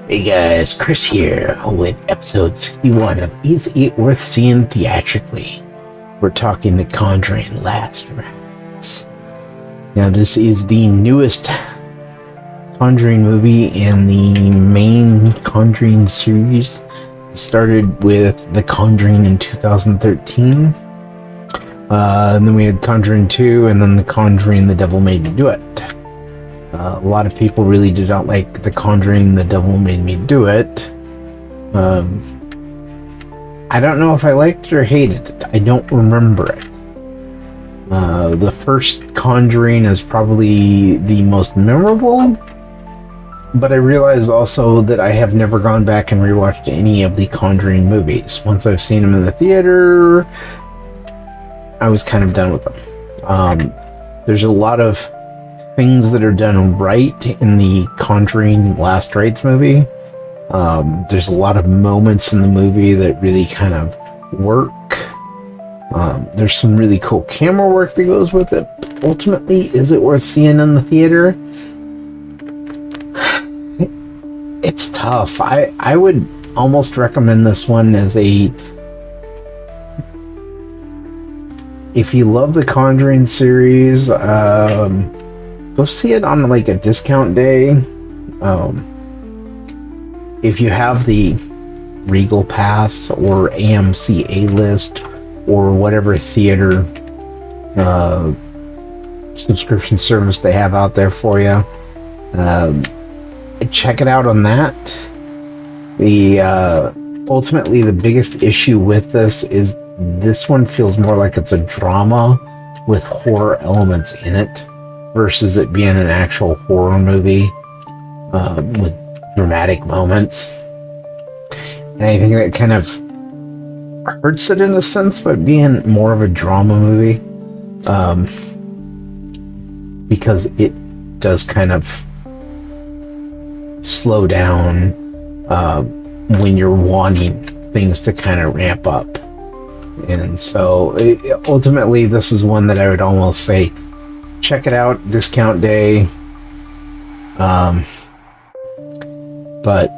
Hey guys, Chris here with episode 61 of Is It Worth Seeing Theatrically? We're talking the Conjuring Last Rites. Now this is the newest Conjuring movie in the main Conjuring series. It started with The Conjuring in 2013. And then we had Conjuring 2 and then The Conjuring The Devil Made Me Do It. A lot of people really did not like The Conjuring, The Devil Made Me Do It. I don't know if I liked it or hated it. I don't remember it. The first Conjuring is probably the most memorable, but I realized also that I have never gone back and rewatched any of the Conjuring movies. Once I've seen them in the theater, I was kind of done with them. There's a lot of things that are done right in the Conjuring Last Rites movie. There's a lot of moments in the movie that really kind of work. There's some really cool camera work that goes with it. Ultimately, is it worth seeing in the theater? It's tough. I would almost recommend this one as a... If you love the Conjuring series, go see it on like a discount day. If you have the Regal Pass or AMC A-List or whatever theater subscription service they have out there for you, check it out on that. Ultimately the biggest issue with this is this one feels more like it's a drama with horror elements in it, versus it being an actual horror movie with dramatic moments. And I think that kind of hurts it in a sense, but being more of a drama movie, because it does kind of slow down when you're wanting things to kind of ramp up. And so ultimately this is one that I would almost say check it out, discount day. But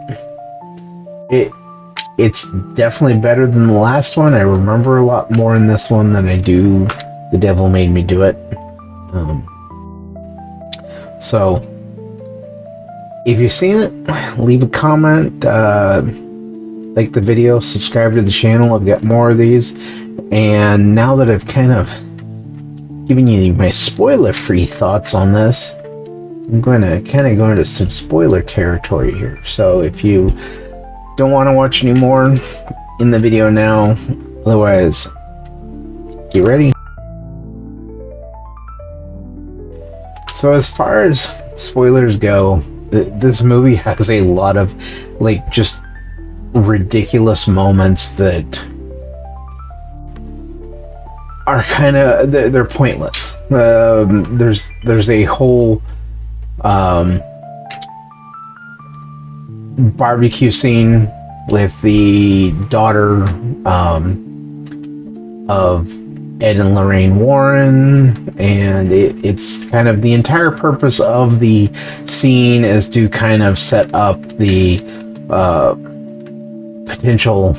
it's definitely better than the last one. I remember a lot more in this one than I do The Devil Made Me Do It. So if you've seen it, leave a comment, like the video, subscribe to the channel. I've got more of these. And now that I've kind of giving you my spoiler-free thoughts on this, I'm going to kind of go into some spoiler territory here. So if you don't want to watch any more, in the video now. Otherwise, get ready. So as far as spoilers go, this movie has a lot of like just ridiculous moments that are kind of, they're pointless. There's a whole barbecue scene with the daughter of Ed and Lorraine Warren, and it's kind of the entire purpose of the scene is to kind of set up the potential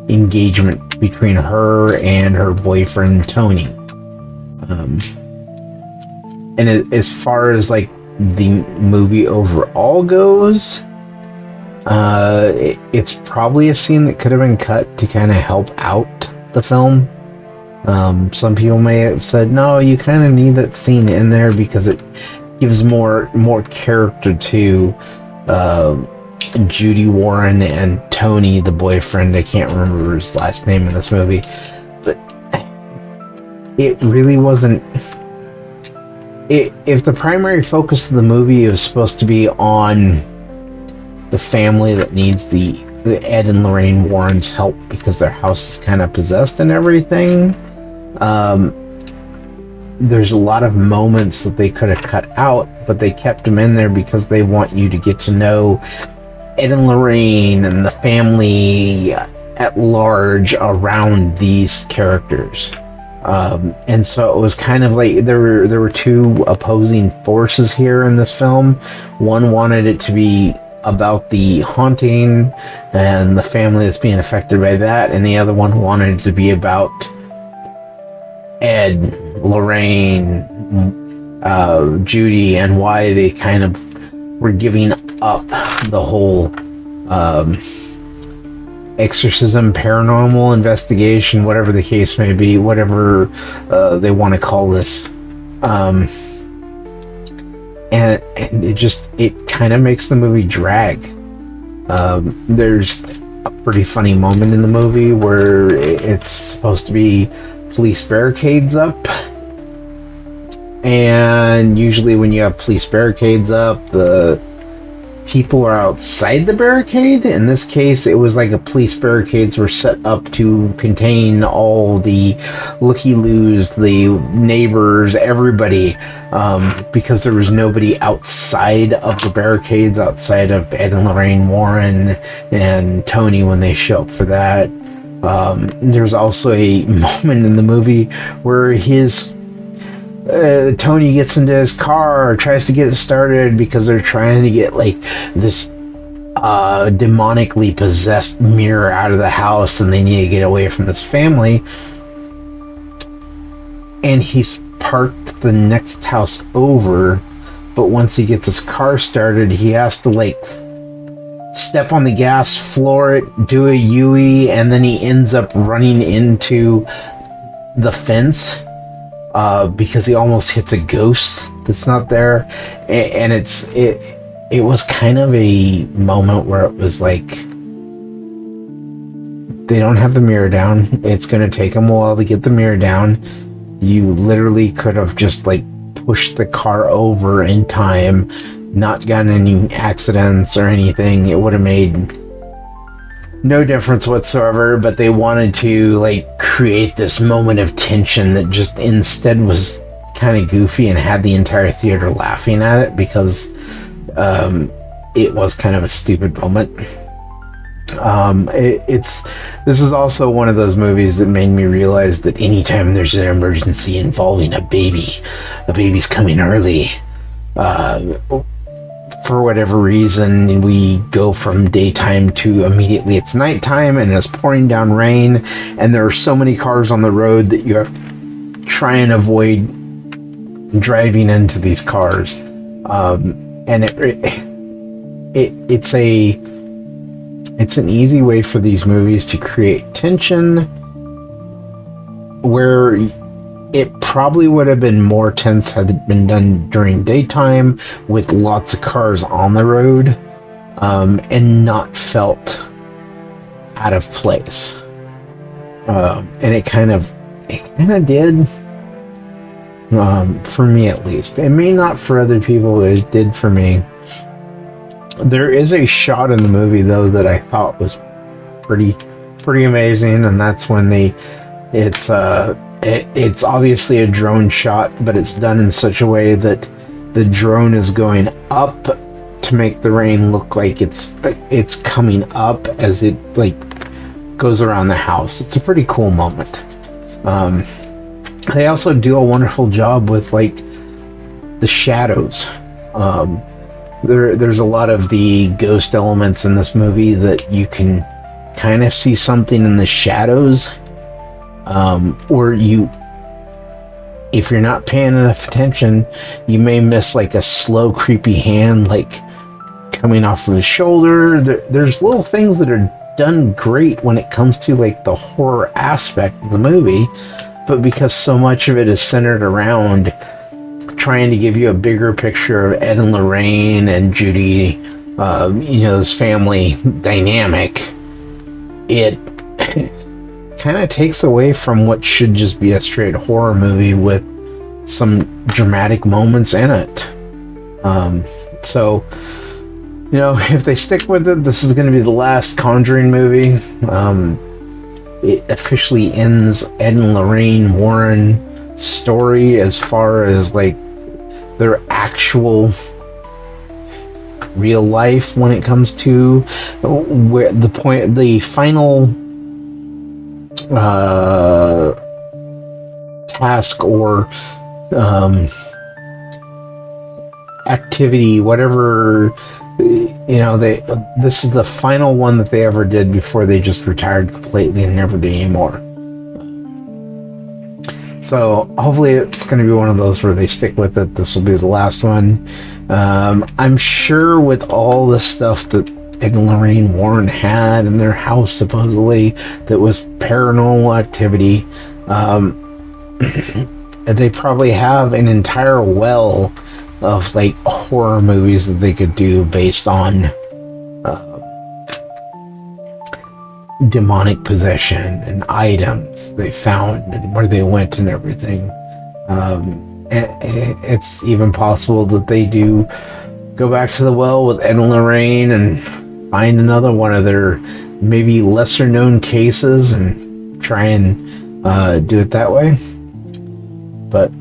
engagement between her and her boyfriend Tony. And as far as like the movie overall goes, it's probably a scene that could have been cut to kind of help out the film. Some people may have said, no, you kind of need that scene in there because it gives more character to Judy Warren and Tony, the boyfriend. I can't remember his last name in this movie, but it really wasn't. If the primary focus of the movie is supposed to be on the family that needs the Ed and Lorraine Warren's help because their house is kind of possessed and everything, there's a lot of moments that they could have cut out, but they kept them in there because they want you to get to know Ed and Lorraine and the family at large around these characters. And so it was kind of like there were two opposing forces here in this film. One wanted it to be about the haunting and the family that's being affected by that, and the other one wanted to be about Ed, Lorraine, Judy, and why they kind of were giving up the whole exorcism, paranormal investigation, whatever the case may be, whatever they want to call this. And it kind of makes the movie drag. There's a pretty funny moment in the movie where it's supposed to be police barricades up, and usually when you have police barricades up, the people are outside the barricade. In this case, it was like a police barricades were set up to contain all the looky-loos, the neighbors, everybody, because there was nobody outside of the barricades, outside of Ed and Lorraine Warren and Tony when they show up for that. There's also a moment in the movie where Tony gets into his car, tries to get it started because they're trying to get like this demonically possessed mirror out of the house, and they need to get away from this family. And he's parked the next house over, but once he gets his car started, he has to like step on the gas, floor it, do a U-E, and then he ends up running into the fence. Because he almost hits a ghost that's not there, and it was kind of a moment where it was like, they don't have the mirror down. It's going to take them a while to get the mirror down. You literally could have just like pushed the car over in time, not gotten any accidents or anything. It would have made no difference whatsoever, but they wanted to like create this moment of tension that just instead was kind of goofy and had the entire theater laughing at it because it was kind of a stupid moment. This is also one of those movies that made me realize that anytime there's an emergency involving a baby's coming early, for whatever reason, we go from daytime to immediately it's nighttime, and it's pouring down rain, and there are so many cars on the road that you have to try and avoid driving into these cars. And it's an easy way for these movies to create tension where it probably would have been more tense had it been done during daytime with lots of cars on the road, and not felt out of place. And it kind of did, for me at least. It may not for other people, but it did for me. There is a shot in the movie though that I thought was pretty amazing, and that's when it's obviously a drone shot, but it's done in such a way that the drone is going up to make the rain look like it's coming up as it like goes around the house. It's a pretty cool moment. They also do a wonderful job with like the shadows. There's a lot of the ghost elements in this movie that you can kind of see something in the shadows. Or if you're not paying enough attention, you may miss like a slow, creepy hand like coming off of his shoulder. There's little things that are done great when it comes to like the horror aspect of the movie, but because so much of it is centered around trying to give you a bigger picture of Ed and Lorraine and Judy, this family dynamic, it kind of takes away from what should just be a straight horror movie with some dramatic moments in it. So, if they stick with it, this is going to be the last Conjuring movie. It officially ends Ed and Lorraine Warren story as far as like their actual real life when it comes to where the final task or activity, whatever this is the final one that they ever did before they just retired completely and never did anymore. So hopefully it's going to be one of those where they stick with it. This will be the last one. I'm sure with all the stuff that Ed and Lorraine Warren had in their house, supposedly, that was paranormal activity, they probably have an entire well of like horror movies that they could do based on demonic possession and items they found and where they went and everything. It's even possible that they do go back to the well with Ed and Lorraine and find another one of their maybe lesser known cases and try and do it that way. But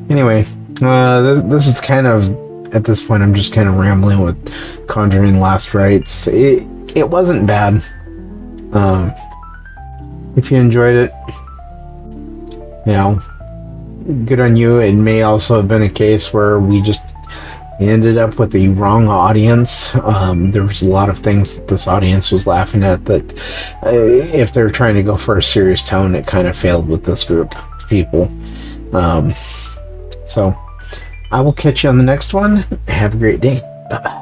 anyway, this is kind of, at this point, I'm just kind of rambling with Conjuring Last Rites. It wasn't bad. If you enjoyed it, good on you. It may also have been a case where we just ended up with the wrong audience. There was a lot of things that this audience was laughing at that if they're trying to go for a serious tone, it kind of failed with this group of people. So I will catch you on the next one. Have a great day. Bye-bye.